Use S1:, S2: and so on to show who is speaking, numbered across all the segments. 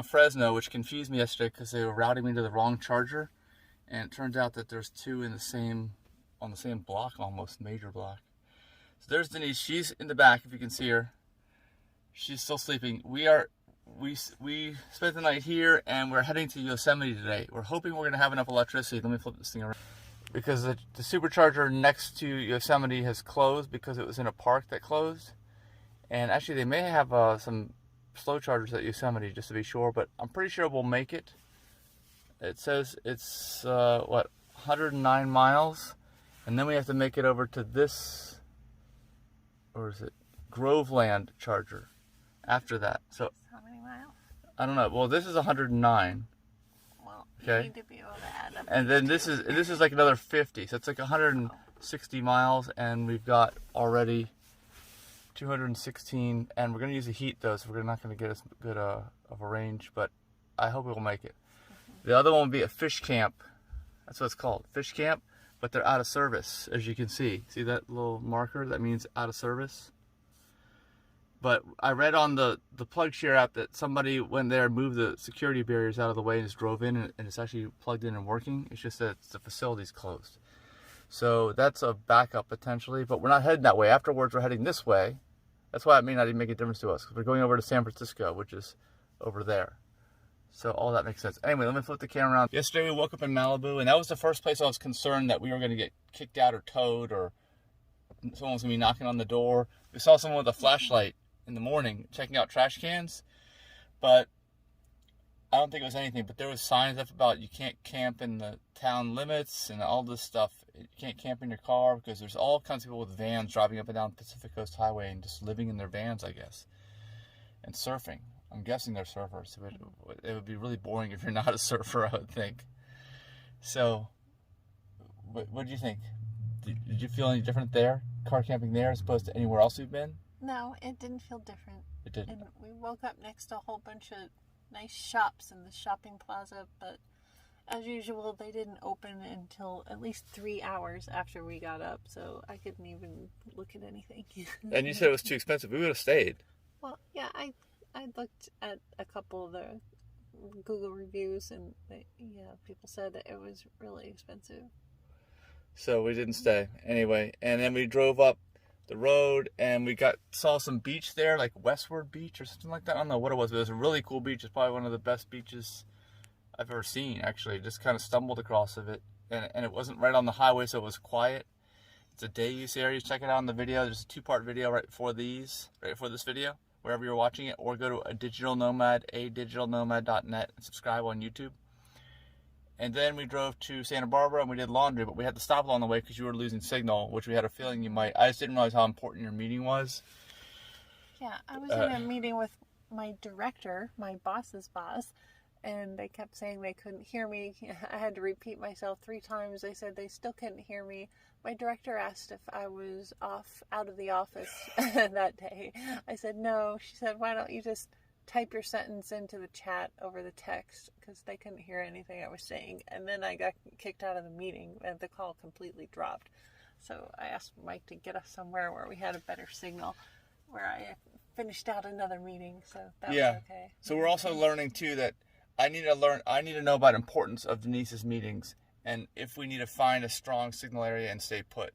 S1: Fresno, which confused me yesterday because they were routing me to the wrong charger, and it turns out that there's two in the same on the same block, almost major block. So there's Denise. She's in the back, if you can see her. She's still sleeping. We spent the night here, and we're heading to Yosemite today. We're hoping we're gonna have enough electricity. Let me flip this thing around. Because the supercharger next to Yosemite has closed because it was in a park that closed. And actually, they may have some slow chargers at Yosemite, just to be sure, but I'm pretty sure we'll make it. It says it's 109 miles, and then we have to make it over to this, or is it Groveland charger after that. So
S2: how many miles?
S1: I don't know. Well, this is 109.
S2: Well,
S1: okay.
S2: You need to be able to add up.
S1: And then this is like another 50, so it's like 160 miles, and we've got already 216, and we're going to use the heat though, so we're not going to get as good of a range, but I hope we'll make it. The other one would be a fish camp. That's what it's called, fish camp, but they're out of service, as you can see. See that little marker? That means out of service. But I read on the PlugShare app that somebody went there, moved the security barriers out of the way, and just drove in, and it's actually plugged in and working. It's just that the facility's closed. So that's a backup potentially, but we're not heading that way. Afterwards, we're heading this way. That's why it may not even make a difference to us, because we're going over to San Francisco, which is over there. So all that makes sense. Anyway, let me flip the camera around. Yesterday we woke up in Malibu, and that was the first place I was concerned that we were going to get kicked out or towed, or someone was going to be knocking on the door. We saw someone with a flashlight in the morning checking out trash cans, but I don't think it was anything. But there was signs up about you can't camp in the town limits and all this stuff. You can't camp in your car because there's all kinds of people with vans driving up and down Pacific Coast Highway and just living in their vans, I guess, and surfing. I'm guessing they're surfers. It would be really boring if you're not a surfer, I would think. So, what do you think? Did you feel any different there, car camping there, as opposed to anywhere else you've been?
S2: No, it didn't feel different.
S1: It didn't.
S2: And we woke up next to a whole bunch of nice shops in the shopping plaza, but as usual, they didn't open until at least 3 hours after we got up, so I couldn't even look at anything.
S1: And you said it was too expensive. We would have stayed.
S2: Well, yeah, I looked at a couple of the Google reviews, and people said that it was really expensive.
S1: So we didn't stay anyway. And then we drove up the road, and we saw some beach there, like Westward Beach or something like that. I don't know what it was, but it was a really cool beach. It's probably one of the best beaches I've ever seen, actually. Just kind of stumbled across of it, and it wasn't right on the highway, so it was quiet. It's a day use area. Check it out in the video. There's a 2-part video right before this video, wherever you're watching it, or go to adigitalnomad.net and subscribe on YouTube. And then we drove to Santa Barbara and we did laundry, but we had to stop along the way because you were losing signal, which we had a feeling you might. I just didn't realize how important your meeting was.
S2: Yeah, I was in a meeting with my director, my boss's boss, and they kept saying they couldn't hear me. I had to repeat myself 3 times. They said they still couldn't hear me. My director asked if I was out of the office that day. I said no. She said, why don't you just type your sentence into the chat over the text, because they couldn't hear anything I was saying. And then I got kicked out of the meeting and the call completely dropped. So I asked Mike to get us somewhere where we had a better signal, where I finished out another meeting. So that was okay.
S1: So we're also learning too that I need to know about importance of Denise's meetings, and if we need to find a strong signal area and stay put.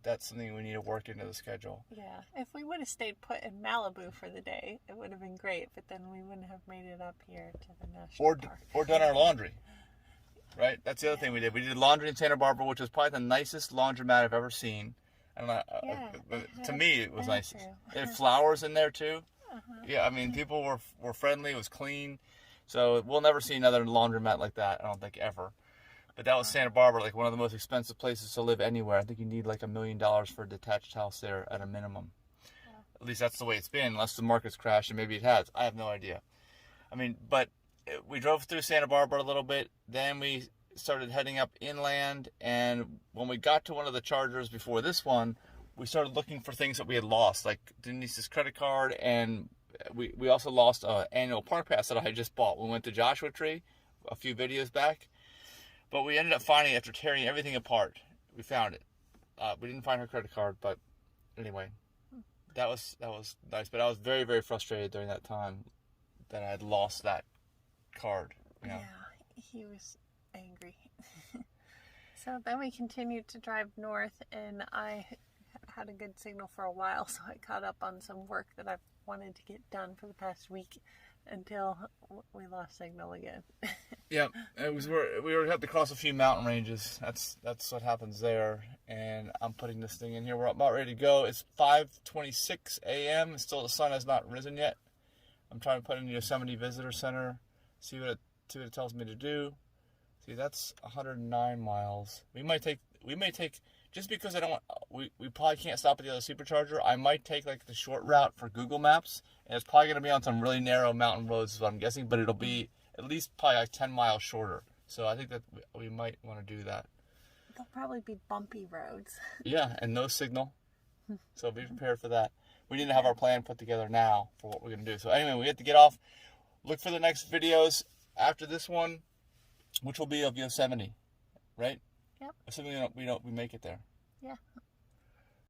S1: That's something we need to work into the schedule.
S2: Yeah, if we would have stayed put in Malibu for the day, it would have been great, but then we wouldn't have made it up here to the national park. Or
S1: done our laundry, right? That's the other thing we did. We did laundry in Santa Barbara, which was probably the nicest laundromat I've ever seen. I don't know. To me, it was nice. It had flowers in there too. Yeah, I mean, people were friendly. It was clean. So we'll never see another laundromat like that, I don't think, ever. But that was Santa Barbara, like one of the most expensive places to live anywhere. I think you need like $1 million for a detached house there at a minimum. Yeah. At least that's the way it's been, unless the market's crashed, and maybe it has. I have no idea. I mean, but we drove through Santa Barbara a little bit. Then we started heading up inland, and when we got to one of the chargers before this one, we started looking for things that we had lost, like Denise's credit card, and we also lost an annual park pass that I had just bought. We went to Joshua Tree a few videos back. But we ended up finding, after tearing everything apart, we found it. We didn't find her credit card, but anyway, that was nice. But I was very, very frustrated during that time that I had lost that card. Yeah.
S2: He was angry. So then we continued to drive north, and I had a good signal for a while, so I caught up on some work that I've wanted to get done for the past week until we lost signal again.
S1: Yeah, we were had to cross a few mountain ranges. That's what happens there. And I'm putting this thing in here. We're about ready to go. It's 5:26 a.m. Still the sun has not risen yet. I'm trying to put in the Yosemite Visitor Center. See what it tells me to do. See, that's 109 miles. We may take just because I don't want, we probably can't stop at the other supercharger. I might take like the short route for Google Maps, and it's probably going to be on some really narrow mountain roads is what I'm guessing, but it'll be at least probably like 10 miles shorter. So I think that we might want to do that.
S2: They'll probably be bumpy roads.
S1: Yeah, and no signal. So be prepared for that. We need to have our plan put together now for what we're going to do. So anyway, we have to get off. Look for the next videos after this one, which will be of Yosemite, right?
S2: Yep.
S1: Assuming we make it there.
S2: Yeah.